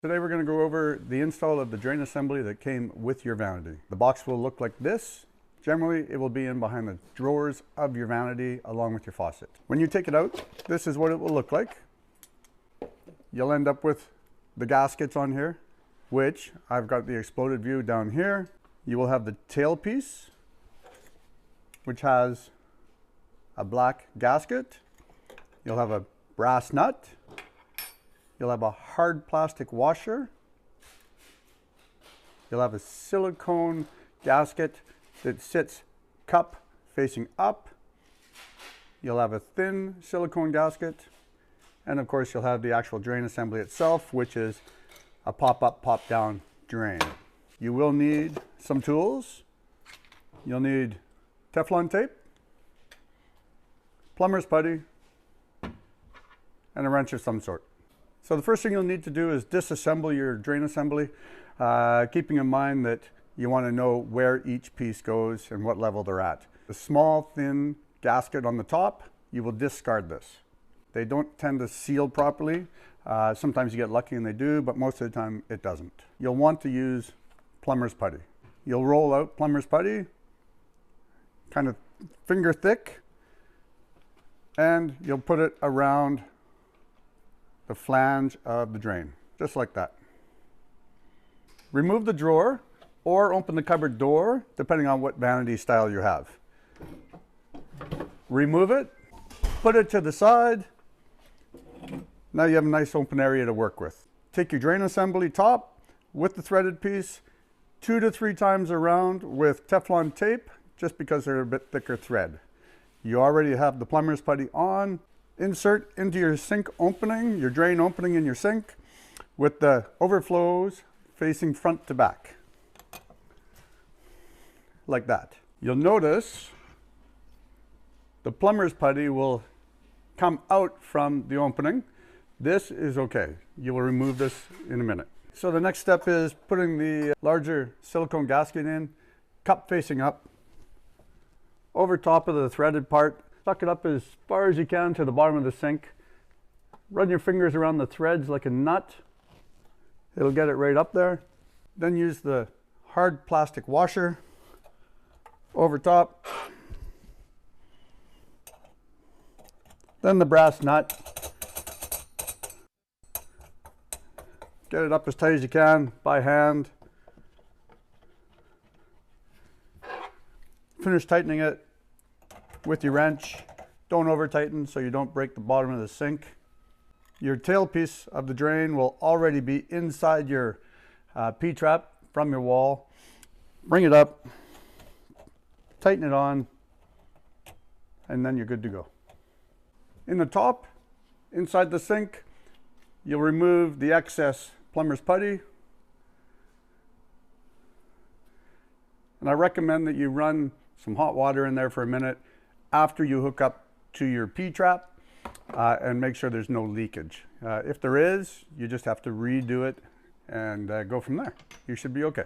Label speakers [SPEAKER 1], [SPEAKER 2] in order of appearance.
[SPEAKER 1] Today we're going to go over the install of the drain assembly that came with your vanity. The box will look like this. Generally, it will be in behind the drawers of your vanity along with your faucet. When you take it out, this is what it will look like. You'll end up with the gaskets on here, which I've got the exploded view down here. You will have the tailpiece, which has a black gasket. You'll have a brass nut. You'll have a hard plastic washer. You'll have a silicone gasket that sits cup facing up. You'll have a thin silicone gasket. And of course, you'll have the actual drain assembly itself, which is a pop-up, pop-down drain. You will need some tools. You'll need Teflon tape, plumber's putty, and a wrench of some sort. So the first thing you'll need to do is disassemble your drain assembly, keeping in mind that you want to know where each piece goes and what level they're at. The small, thin gasket on the top, you will discard this. They don't tend to seal properly. Sometimes you get lucky and they do, but most of the time it doesn't. You'll want to use plumber's putty. You'll roll out plumber's putty, kind of finger thick, and you'll put it around the flange of the drain, just like that. Remove the drawer or open the cupboard door, depending on what vanity style you have. Remove it, put it to the side. Now you have a nice open area to work with. Take your drain assembly top with the threaded piece 2 to 3 times around with Teflon tape, just because they're a bit thicker thread. You already have the plumber's putty on. Insert into your sink opening, your drain opening in your sink, with the overflows facing front to back, like that. You'll notice the plumber's putty will come out from the opening. This is okay. You will remove this in a minute. So the next step is putting the larger silicone gasket in, cup facing up, over top of the threaded part. Suck it up as far as you can to the bottom of the sink. Run your fingers around the threads like a nut. It'll get it right up there. Then use the hard plastic washer over top. Then the brass nut. Get it up as tight as you can by hand. Finish tightening it with your wrench. Don't over tighten so you don't break the bottom of the sink. Your tailpiece of the drain will already be inside your P-trap from your wall. Bring it up, tighten it on, and then you're good to go. In the top, inside the sink, you'll remove the excess plumber's putty. And I recommend that you run some hot water in there for a minute after you hook up to your P-trap and make sure there's no leakage. If there is, you just have to redo it and go from there. You should be okay.